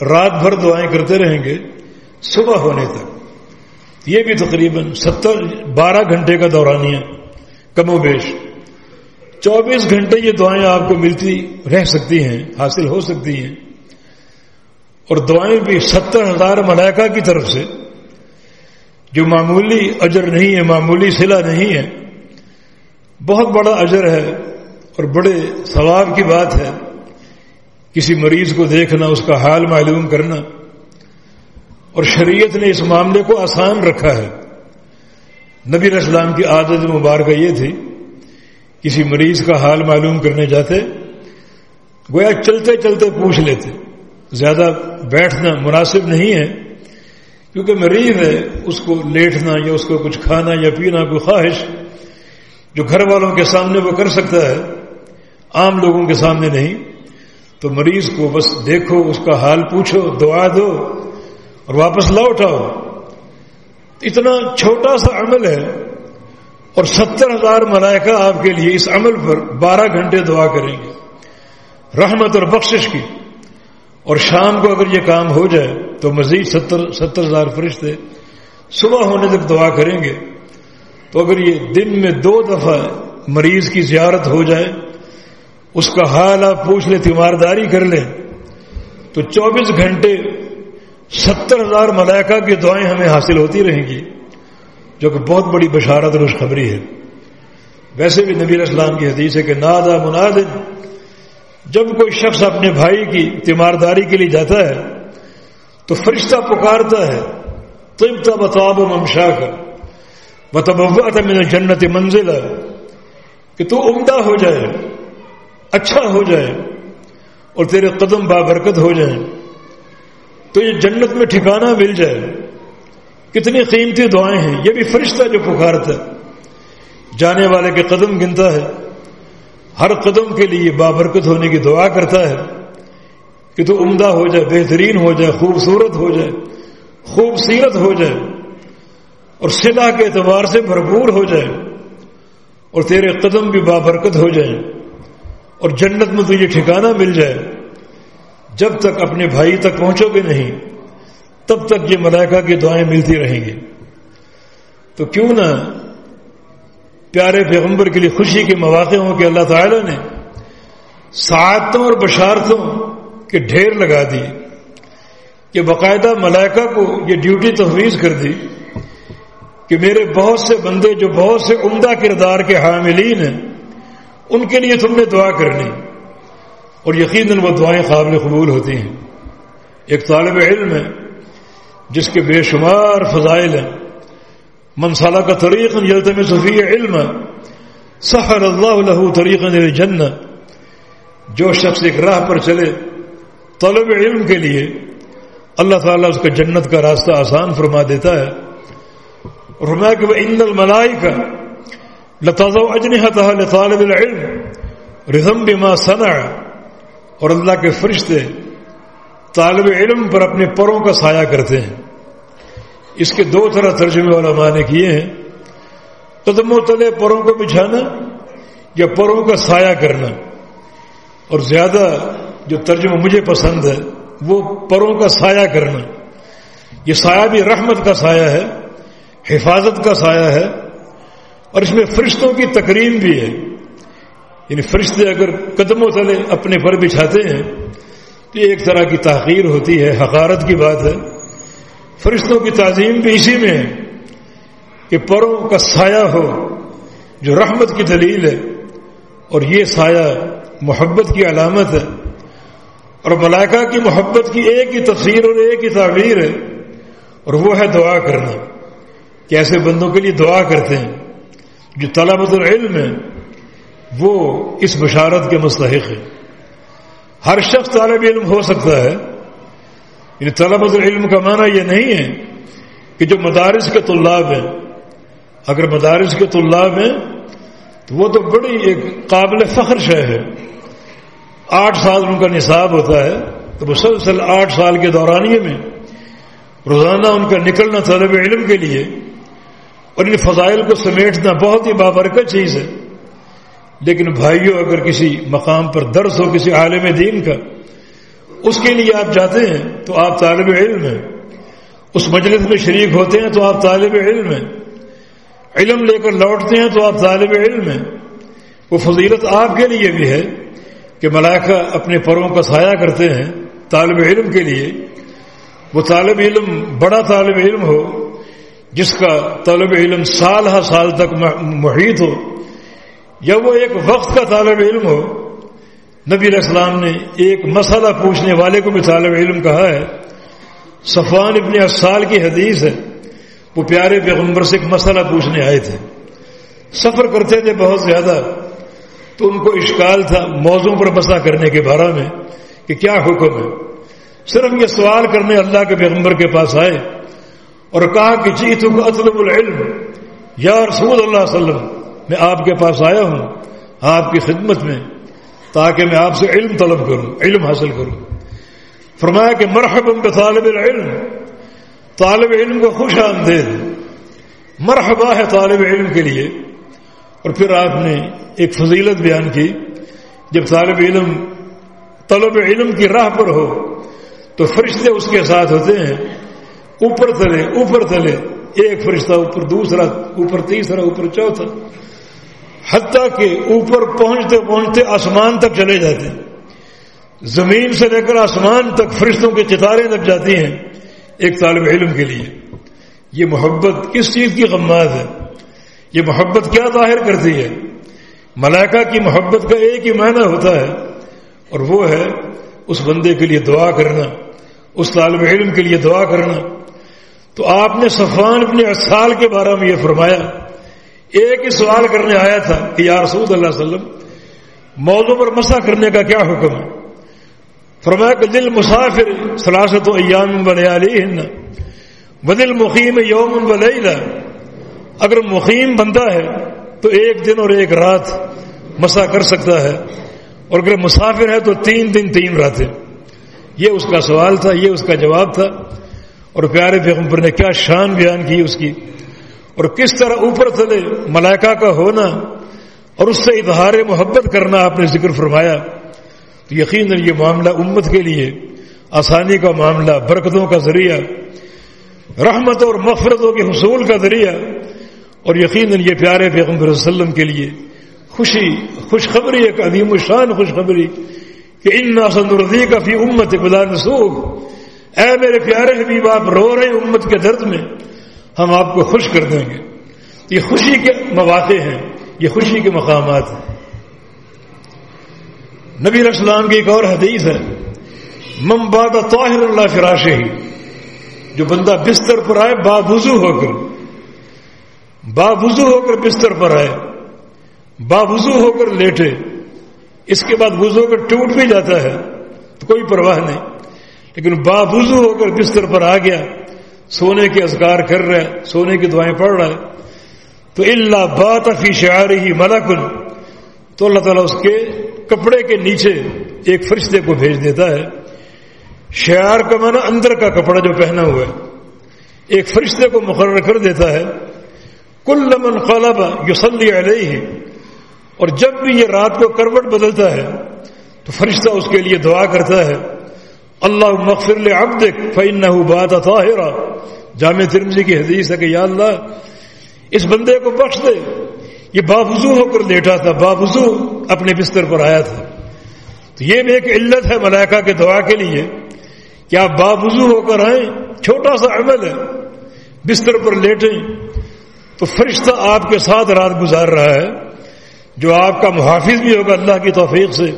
Speaker 1: رات بھر دعائیں کرتے رہیں گے صبح ہونے تک. یہ بھی تقریباً 12 گھنٹے کا دورانیہ کم و بیش. 24 گھنٹے یہ دعائیں آپ کو ملتی رہ سکتی ہیں، حاصل ہو سکتی ہیں. اور دعائیں بھی 70,000 ملائکہ کی طرف سے، جو معمولی اجر نہیں ہے، معمولی صلہ نہیں ہے، بہت بڑا اجر ہے اور بڑے ثواب کی بات ہے. کسی مریض کو دیکھنا، اس کا حال معلوم کرنا، اور شریعت نے اس معاملے کو آسان رکھا ہے. نبی علیہ السلام کی عادت مبارکہ یہ تھی، کسی مریض کا حال معلوم کرنے جاتے گویا چلتے چلتے پوچھ لیتے. زیادہ بیٹھنا مناسب نہیں ہے کیونکہ مریض ہے، اس کو لیٹنا یا اس کو کچھ کھانا یا پینا کوئی خواہش جو گھر والوں کے سامنے وہ کر سکتا ہے، عام لوگوں کے سامنے نہیں. تو مریض کو بس دیکھو، اس کا حال پوچھو، دعا دو اور واپس لوٹ آؤ. اتنا چھوٹا سا عمل ہے اور 70,000 ملائکہ آپ کے لیے اس عمل پر 12 گھنٹے دعا کریں گے رحمت اور بخشش کی. اور شام کو اگر یہ کام ہو جائے تو مزید 70,000 فرشتے صبح ہونے تک دعا کریں گے. تو اگر یہ دن میں 2 دفعہ مریض کی زیارت ہو جائے، اس کا حال آپ پوچھ لیں، تیمارداری کر لیں، تو 24 گھنٹے 70,000 ملائکہ کی دعائیں ہمیں حاصل ہوتی رہیں گی، جو کہ بہت بڑی بشارت اور خوشخبری ہے. ویسے بھی نبی علیہ السلام کی حدیث ہے کہ نادا مناد، جب کوئی شخص اپنے بھائی کی تیمارداری کے لیے جاتا ہے تو فرشتہ پکارتا ہے طبت وطاب ممشاک وتبوأت من الجنت منزلا، کہ تو عمدہ ہو جائے، اچھا ہو جائے اور تیرے قدم بابرکت ہو جائیں، تو یہ جنت میں ٹھکانہ مل جائے. کتنی قیمتی دعائیں ہیں. یہ بھی فرشتہ جو پکارتا ہے، جانے والے کے قدم گنتا ہے، ہر قدم کے لیے بابرکت ہونے کی دعا کرتا ہے کہ تو عمدہ ہو جائے، بہترین ہو جائے، خوبصورت ہو جائے، خوب سیرت ہو جائے اور صلہ کے اعتبار سے بھرپور ہو جائے اور تیرے قدم بھی بابرکت ہو جائیں اور جنت میں تجھے ٹھکانہ مل جائے. جب تک اپنے بھائی تک پہنچو گے نہیں تب تک یہ ملائکہ کی دعائیں ملتی رہیں گی. تو کیوں نہ پیارے پیغمبر کے لیے خوشی کے مواقع ہوں کہ اللہ تعالیٰ نے سعادتوں اور بشارتوں کے ڈھیر لگا دی، کہ باقاعدہ ملائکہ کو یہ ڈیوٹی تفویض کر دی کہ میرے بہت سے بندے جو بہت سے عمدہ کردار کے حاملین ہیں، ان کے لیے تم نے دعا کرنی، اور یقیناً وہ دعائیں قابل قبول ہوتی ہیں. ایک طالب علم ہے جس کے بے شمار فضائل ہیں. من سلک طریقا یلتمس فیہ علما سہل اللہ له طریقا الی الجنہ، جو شخص ایک راہ پر چلے طلب علم کے لیے، اللہ تعالیٰ اس کا جنت کا راستہ آسان فرما دیتا ہے. اور فرمایا کہ وَإِنَّ الْمَلَائِكَةَ لَتَضَعُ أَجْنِحَتَهَا لِطَالِبِ الْعِلْمِ رِضًا بِمَا صَنَعَ، اور اللہ کے فرشتے طالب علم پر اپنے پروں کا سایہ کرتے ہیں. اس کے 2 طرح ترجمے علماء نے کیے ہیں، قدموں تلے پروں کو بچھانا یا پروں کا سایہ کرنا. اور زیادہ جو ترجمہ مجھے پسند ہے وہ پروں کا سایہ کرنا. یہ سایہ بھی رحمت کا سایہ ہے، حفاظت کا سایہ ہے، اور اس میں فرشتوں کی تکریم بھی ہے. یعنی فرشتے اگر قدموں تلے اپنے پر بچھاتے ہیں تو یہ ایک طرح کی تحقیر ہوتی ہے، حقارت کی بات ہے. فرشتوں کی تعظیم بھی اسی میں ہے کہ پروں کا سایہ ہو، جو رحمت کی دلیل ہے، اور یہ سایہ محبت کی علامت ہے. اور ملائکہ کی محبت کی ایک ہی تفسیر اور ایک ہی تعبیر ہے، اور وہ ہے دعا کرنا. کہ ایسے بندوں کے لیے دعا کرتے ہیں جو طلبۃ العلم ہے، وہ اس بشارت کے مستحق ہے. ہر شخص طالب علم ہو سکتا ہے. یعنی طلبۃ العلم کا معنی یہ نہیں ہے کہ جو مدارس کے طلاب ہیں. اگر مدارس کے طلاب ہیں تو وہ تو بڑی ایک قابل فخر شے ہے. 8 سال ان کا نصاب ہوتا ہے تو مسلسل 8 سال کے دورانیے میں روزانہ ان کا نکلنا طلب علم کے لیے اور ان فضائل کو سمیٹنا بہت ہی بابرکت چیز ہے. لیکن بھائیوں، اگر کسی مقام پر درس ہو کسی عالم دین کا، اس کے لیے آپ جاتے ہیں تو آپ طالب علم ہیں. اس مجلس میں شریک ہوتے ہیں تو آپ طالب علم ہیں. علم لے کر لوٹتے ہیں تو آپ طالب علم ہیں. وہ فضیلت آپ کے لیے بھی ہے کہ ملائکہ اپنے پروں کا سایہ کرتے ہیں طالب علم کے لیے. وہ طالب علم بڑا طالب علم ہو جس کا طالب علم سال ہر سال تک محیط ہو، یا وہ ایک وقت کا طالب علم ہو. نبی علیہ السلام نے ایک مسئلہ پوچھنے والے کو بھی طالب علم کہا ہے. صفوان ابن عسال کی حدیث ہے، وہ پیارے پیغمبر سے ایک مسئلہ پوچھنے آئے تھے. سفر کرتے تھے بہت زیادہ، تو ان کو اشکال تھا موضوع پر بسا کرنے کے بارے میں کہ کیا حکم ہے. صرف یہ سوال کرنے اللہ کے پیغمبر کے پاس آئے اور کہا کہ جئتک اطلب العلم یا رسول اللہ صلی اللہ علیہ وسلم، میں آپ کے پاس آیا ہوں آپ کی خدمت میں تاکہ میں آپ سے علم طلب کروں، علم حاصل کروں. فرمایا کہ مرحبا بطالب العلم، طالب علم کو خوش آمدید، مرحبا ہے طالب علم کے لیے. اور پھر آپ نے ایک فضیلت بیان کی، جب طالب علم طلب علم کی راہ پر ہو تو فرشتے اس کے ساتھ ہوتے ہیں، اوپر تلے، ایک فرشتہ اوپر، دوسرا اوپر، تیسرا اوپر، چوتھا، حتیٰ کہ اوپر پہنچتے پہنچتے آسمان تک چلے جاتے ہیں. زمین سے لے کر آسمان تک فرشتوں کی قطاریں لگ جاتی ہیں ایک طالب علم کے لیے. یہ محبت کس چیز کی غماز ہے؟ یہ محبت کیا ظاہر کرتی ہے؟ ملائکہ کی محبت کا ایک ہی معنی ہوتا ہے، اور وہ ہے اس بندے کے لیے دعا کرنا، اس طالب علم کے لیے دعا کرنا. تو آپ نے صفوان ابن عسال کے بارے میں یہ فرمایا. ایک ہی سوال کرنے آیا تھا کہ یا رسول اللہ صلی اللہ علیہ وسلم موضوع پر مسح کرنے کا کیا حکم ہے؟ فرمایا کہ للمسافر 3 ایام ولیالہن وللمقیم یوم ولیلہ. اگر مقیم بندہ ہے تو 1 دن اور 1 رات مسح کر سکتا ہے، اور اگر مسافر ہے تو 3 دن 3 راتیں. یہ اس کا سوال تھا، یہ اس کا جواب تھا. اور پیارے پیغمبر نے کیا شان بیان کی اس کی، اور کس طرح اوپر تلے ملائکہ کا ہونا اور اس سے اظہار محبت کرنا آپ نے ذکر فرمایا. تو یقیناً یہ معاملہ امت کے لیے آسانی کا معاملہ، برکتوں کا ذریعہ، رحمت اور مغفرتوں کے حصول کا ذریعہ، اور یقیناً یہ پیارے پیغمبر صلی اللہ علیہ وسلم کے لیے خوشخبری، ایک عظیم الشان خوشخبری کہ انا سنرضیک فی امتک بلا نسوک. اے میرے پیارے حبیب، آپ رو رہے ہیں امت کے درد میں، ہم آپ کو خوش کر دیں گے. یہ خوشی کے مواقع ہیں، یہ خوشی کے مقامات ہیں. نبی علیہ السلام کی ایک اور حدیث ہے، من بات طاہر اللہ فراشہ، جو بندہ بستر پر آئے باوضو ہو کر بستر پر آئے، باوضو ہو کر لیٹے، اس کے بعد وضو کر ٹوٹ بھی جاتا ہے تو کوئی پرواہ نہیں، لیکن باوضو ہو کر بستر پر آ گیا، سونے کے اذکار کر رہا ہے، سونے کی دعائیں پڑھ رہا ہے، تو الا بات فی شعارہ ملک، تو اللہ تعالیٰ اس کے کپڑے کے نیچے ایک فرشتے کو بھیج دیتا ہے. شعار کا معنی اندر کا کپڑا جو پہنا ہوا ہے، ایک فرشتے کو مقرر کر دیتا ہے. کل من قلب یصلی علیہ، اور جب بھی یہ رات کو کروٹ بدلتا ہے تو فرشتہ اس کے لیے دعا کرتا ہے، اللہم اغفر لعبدک فإنہ بات طاہرا. جامع ترمذی کی حدیث ہے کہ یا اللہ اس بندے کو بخش دے، یہ باوضو ہو کر لیٹا تھا، باوضو اپنے بستر پر آیا تھا. تو یہ بھی ایک علت ہے ملائکہ کے دعا کے لیے کہ آپ باوضو ہو کر آئیں، چھوٹا سا عمل ہے، بستر پر لیٹیں تو فرشتہ آپ کے ساتھ رات گزار رہا ہے، جو آپ کا محافظ بھی ہوگا اللہ کی توفیق سے،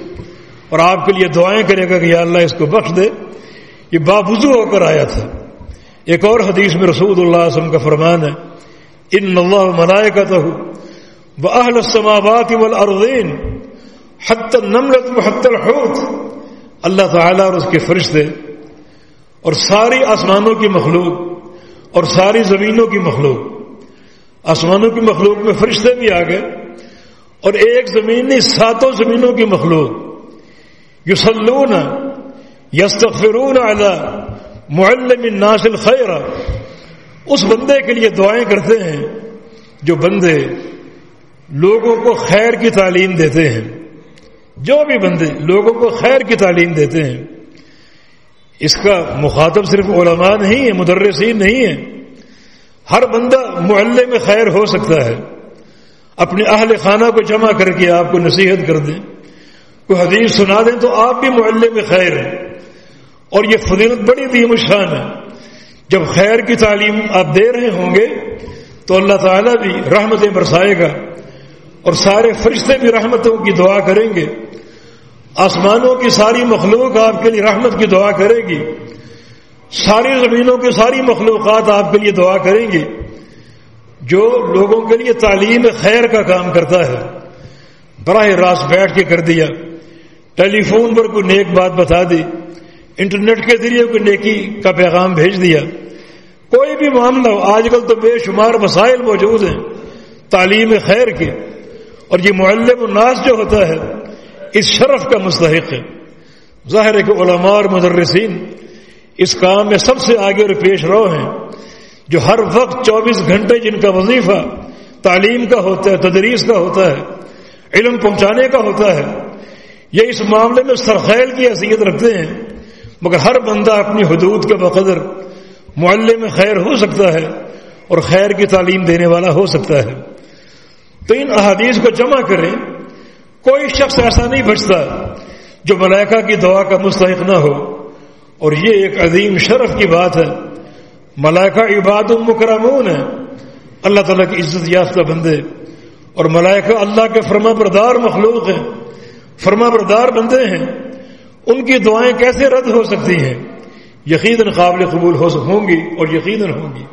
Speaker 1: اور آپ کے لیے دعائیں کرے گا کہ یا اللہ اس کو بخش دے. یہ باوضو ہو کر آیا تھا. ایک اور حدیث میں رسول اللہ صلی اللہ علیہ وسلم کا فرمان ہے، ان اللہ ملائکتہ واہل السماوات والارضین حتی النملۃ وحتی الحوت. اللہ تعالیٰ اور اس کے فرشتے اور ساری آسمانوں کی مخلوق اور ساری زمینوں کی مخلوق، آسمانوں کی مخلوق میں فرشتے بھی آ گئے اور ایک زمین نہیں، 7 زمینوں کی مخلوق یصلون یستغفرون علی معلم الناس الخیر، اس بندے کے لیے دعائیں کرتے ہیں جو بندے لوگوں کو خیر کی تعلیم دیتے ہیں. جو بھی بندے لوگوں کو خیر کی تعلیم دیتے ہیں، اس کا مخاطب صرف علماء نہیں ہے، مدرسین نہیں ہے. ہر بندہ معلم خیر ہو سکتا ہے. اپنے اہل خانہ کو جمع کر کے آپ کو نصیحت کر دیں، کوئی حدیث سنا دیں تو آپ بھی معلم خیر ہیں. اور یہ فضیلت بڑی عظیم الشان ہے. جب خیر کی تعلیم آپ دے رہے ہوں گے تو اللہ تعالیٰ بھی رحمتیں برسائے گا، اور سارے فرشتے بھی رحمتوں کی دعا کریں گے. آسمانوں کی ساری مخلوق آپ کے لیے رحمت کی دعا کرے گی. ساری زمینوں کی ساری مخلوقات آپ کے لیے دعا کریں گی. جو لوگوں کے لیے تعلیم خیر کا کام کرتا ہے، براہ راست بیٹھ کے کر دیا، ٹیلی فون پر کوئی نیک بات بتا دی، انٹرنیٹ کے ذریعے کوئی نیکی کا پیغام بھیج دیا، کوئی بھی معاملہ ہو. آج کل تو بے شمار مسائل موجود ہیں تعلیم خیر کے، اور یہ معلم الناس جو ہوتا ہے اس شرف کا مستحق ہے. ظاہر ہے کہ علماء اور مدرسین اس کام میں سب سے آگے اور پیش رو ہیں، جو ہر وقت 24 گھنٹے جن کا وظیفہ تعلیم کا ہوتا ہے، تدریس کا ہوتا ہے، علم پہنچانے کا ہوتا ہے. یہ اس معاملے میں سرخیل کی حیثیت رکھتے ہیں، مگر ہر بندہ اپنی حدود کے بقدر معلم خیر ہو سکتا ہے اور خیر کی تعلیم دینے والا ہو سکتا ہے. تو ان احادیث کو جمع کریں. کوئی شخص ایسا نہیں بچتا جو ملائکہ کی دعا کا مستحق نہ ہو، اور یہ ایک عظیم شرف کی بات ہے. ملائکہ عباد مکرمون ہیں، اللہ تعالیٰ کی عزت یافتہ بندے، اور ملائکہ اللہ کے فرما بردار مخلوق ہیں، فرما بردار بندے ہیں. ان کی دعائیں کیسے رد ہو سکتی ہیں؟ یقیناً قابل قبول ہوں گی، اور یقیناً ہوں گی.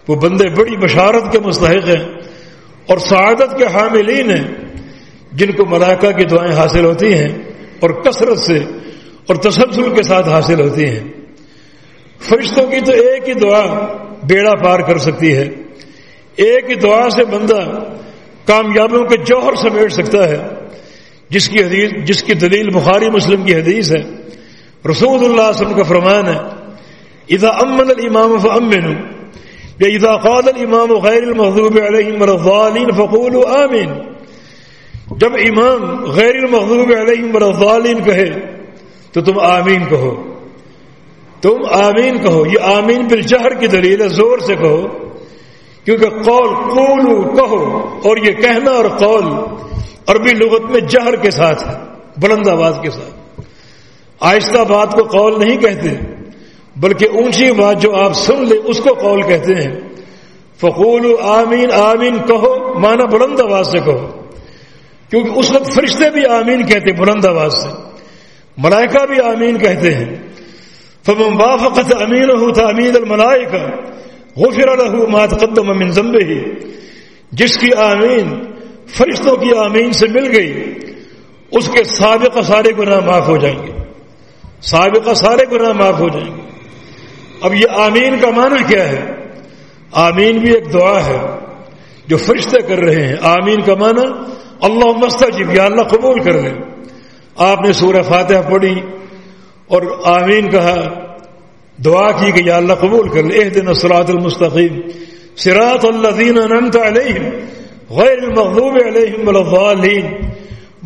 Speaker 1: وہ بندے بڑی بشارت کے مستحق ہیں اور سعادت کے حاملین ہیں، جن کو ملائکہ کی دعائیں حاصل ہوتی ہیں، اور کثرت سے اور تسلسل کے ساتھ حاصل ہوتی ہیں. فرشتوں کی تو ایک ہی دعا بیڑا پار کر سکتی ہے. ایک ہی دعا سے بندہ کامیابیوں کے جوہر سمیٹ سکتا ہے، جس کی دلیل بخاری مسلم کی حدیث ہے. رسول اللہ صلی اللہ علیہ وسلم کا فرمان ہے، اذا امن الامام فامنوا، یا اذا قال الامام غیر المغضوب علیہم ولا الضالین فقولوا آمین. جب امام غیر المغضوب علیہم ولا الضالین کہے تو تم آمین کہو، تم آمین کہو. یہ آمین بالجہر کی دلیل ہے، زور سے کہو، کیونکہ قول قولو کہو، اور یہ کہنا اور قول عربی لغت میں جہر کے ساتھ ہے، بلند آواز کے ساتھ. آہستہ بات کو قول نہیں کہتے، بلکہ اونچی بات جو آپ سن لیں اس کو قول کہتے ہیں. فقولوا آمین، آمین کہو مانا بلند آواز سے کہو، کیونکہ اس وقت فرشتے بھی آمین کہتے بلند آواز سے، ملائکہ بھی آمین کہتے ہیں. فمن وافقت امینہ تامین الملائکہ غفر له ما تقدم من ذنبہ، جس کی آمین فرشتوں کی آمین سے مل گئی اس کے سابقہ سارے گناہ معاف ہو جائیں گے، سابقہ سارے گناہ معاف ہو جائیں گے. اب یہ آمین کا معنی کیا ہے؟ آمین بھی ایک دعا ہے جو فرشتے کر رہے ہیں. آمین کا معنی اللہم استجب، یا اللہ قبول کر لے. آپ نے سورہ فاتحہ پڑھی اور آمین کہا، دعا کی کہ یا اللہ قبول کر لے. اہدنا الصراط المستقیم صراط الذین انعمت علیہم غیر المغضوب علیہم ولا الضالین.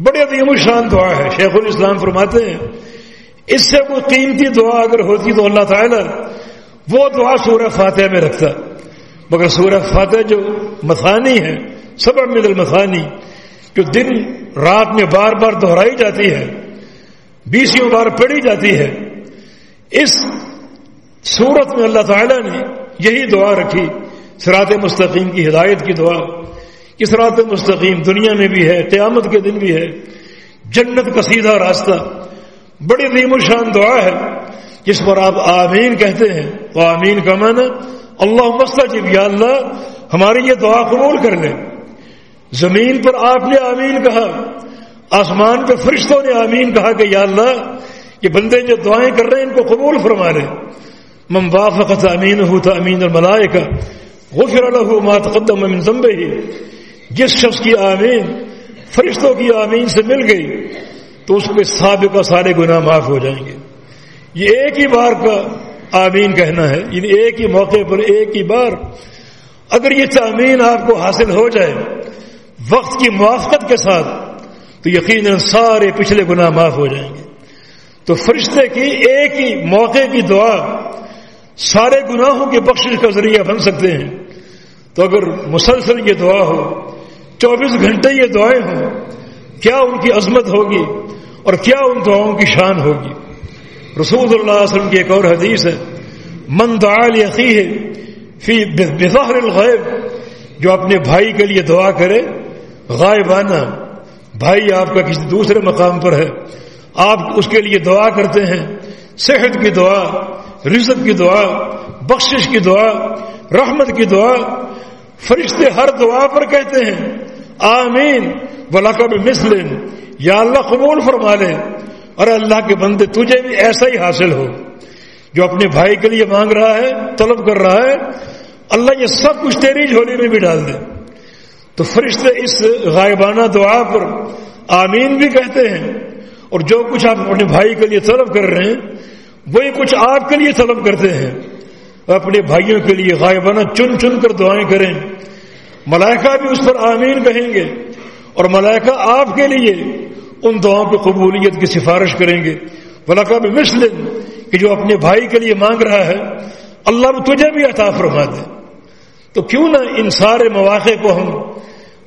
Speaker 1: بڑی عظیم الشان دعا ہے. شیخ الاسلام فرماتے ہیں اس سے کوئی قیمتی دعا اگر ہوتی تو اللہ تعالیٰ وہ دعا سورہ فاتحہ میں رکھتا، مگر سورہ فاتحہ جو مثانی ہے، 7 من المثانی، جو دن رات میں بار بار دہرائی جاتی ہے، 20 بار پڑھی جاتی ہے، اس صورت میں اللہ تعالیٰ نے یہی دعا رکھی، صراط مستقیم کی ہدایت کی دعا. کہ صراط مستقیم دنیا میں بھی ہے، قیامت کے دن بھی ہے، جنت کا سیدھا راستہ. بڑی عظیم الشان دعا ہے جس پر آپ آمین کہتے ہیں. تو آمین کا معنی اللہم استجب، یا اللہ ہماری یہ دعا قبول کر لے. زمین پر آپ نے آمین کہا، آسمان پہ فرشتوں نے آمین کہا کہ یا اللہ یہ بندے جو دعائیں کر رہے ہیں ان کو قبول فرما لے. من وافقت امینہ تامین الملائکہ غفر له ما تقدم من ذنبہ، جس شخص کی آمین فرشتوں کی آمین سے مل گئی تو اس کے سابقہ سارے گناہ معاف ہو جائیں گے. یہ ایک ہی بار کا آمین کہنا ہے، یعنی ایک ہی موقع پر ایک ہی بار. اگر یہ تامین آپ کو حاصل ہو جائے وقت کی موافقت کے ساتھ تو یقیناً سارے پچھلے گناہ معاف ہو جائیں گے. تو فرشتے کی ایک ہی موقع کی دعا سارے گناہوں کی بخشش کا ذریعہ بن سکتے ہیں. تو اگر مسلسل یہ دعا ہو، 24 گھنٹے یہ دعائیں ہوں، کیا ان کی عظمت ہوگی اور کیا ان دعاؤں کی شان ہوگی. رسول اللہ صلی اللہ علیہ وسلم کی ایک اور حدیث ہے، من دعا لأخیہ فی بظہر الغیب، جو اپنے بھائی کے لیے دعا کرے غائبانہ، بھائی آپ کا کسی دوسرے مقام پر ہے، آپ اس کے لیے دعا کرتے ہیں، صحت کی دعا، رزق کی دعا، بخشش کی دعا، رحمت کی دعا، فرشتے ہر دعا پر کہتے ہیں آمین وَلَكَ بِمِثْلٍ، یا اللہ قبول فرما لے، اور اللہ کے بندے تجھے بھی ایسا ہی حاصل ہو. جو اپنے بھائی کے لیے مانگ رہا ہے، طلب کر رہا ہے، اللہ یہ سب کچھ تیری جھولی میں بھی ڈال دے. تو فرشتے اس غائبانہ دعا پر آمین بھی کہتے ہیں، اور جو کچھ آپ اپنے بھائی کے لیے طلب کر رہے ہیں وہی کچھ آپ کے لیے طلب کرتے ہیں. اپنے بھائیوں کے لیے غائبانہ چن چن کر دعائیں کریں. ملائکہ بھی اس پر آمین کہیں گے، اور ملائکہ آپ کے لیے ان دعاؤں کی قبولیت کی سفارش کریں گے. وَلَكَ بِمِثْلٍ، کہ جو اپنے بھائی کے لیے مانگ رہا ہے اللہ بھی تجھے بھی عطا فرما دے. تو کیوں نہ ان سارے مواقع کو ہم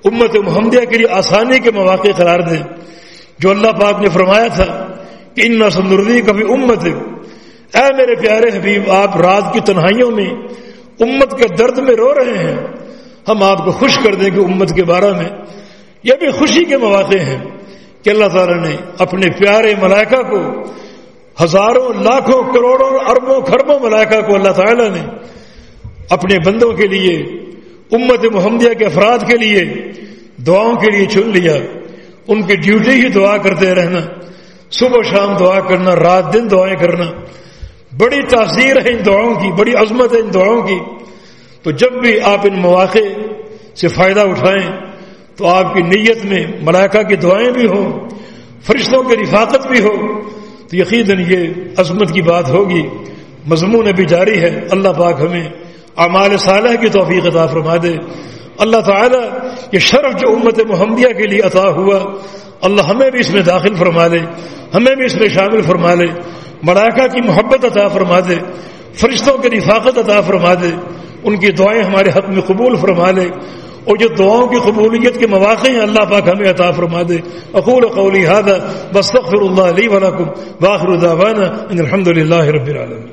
Speaker 1: امت محمدیہ کے لیے آسانی کے مواقع قرار دیں. جو اللہ پاک نے فرمایا تھا کہ اِنَّا سَنُرْضِيكَ فِي أُمَّتِكَ، اے میرے پیارے حبیب، آپ رات کی تنہائیوں میں امت کے درد میں رو رہے ہیں، ہم آپ کو خوش کر دیں گے امت کے بارے میں. یہ بھی خوشی کے مواقع ہیں کہ اللہ تعالیٰ نے اپنے پیارے ملائکہ کو، ہزاروں لاکھوں کروڑوں اربوں خربوں ملائکہ کو اللہ تعالیٰ نے اپنے بندوں کے لیے، امت محمدیہ کے افراد کے لیے دعاؤں کے لیے چن لیا. ان کی ڈیوٹی ہی دعا کرتے رہنا، صبح شام دعا کرنا، رات دن دعائیں کرنا. بڑی تاثیر ہے ان دعاؤں کی، بڑی عظمت ہے ان دعاؤں کی. تو جب بھی آپ ان مواقع سے فائدہ اٹھائیں تو آپ کی نیت میں ملائکہ کی دعائیں بھی ہوں، فرشتوں کی رفاقت بھی ہو، تو یقیناً یہ عظمت کی بات ہوگی. مضمون ابھی جاری ہے. اللہ پاک ہمیں اعمال صالح کی توفیق عطا فرما دے. اللہ تعالیٰ یہ شرف جو امت محمدیہ کے لیے عطا ہوا، اللہ ہمیں بھی اس میں داخل فرما لے، ہمیں بھی اس میں شامل فرما لے. ملائکہ کی محبت عطا فرما دے، فرشتوں کی رفاقت عطا فرما دے، ان کی دعائیں ہمارے حق میں قبول فرما لے، اور جو دعاؤں کی قبولیت کے مواقع ہیں اللہ پاک ہمیں عطا فرما دے. اقول قولی ھذا واستغفر اللہ لی ولکم واخر دعوانا ان الحمد للہ رب العالمین.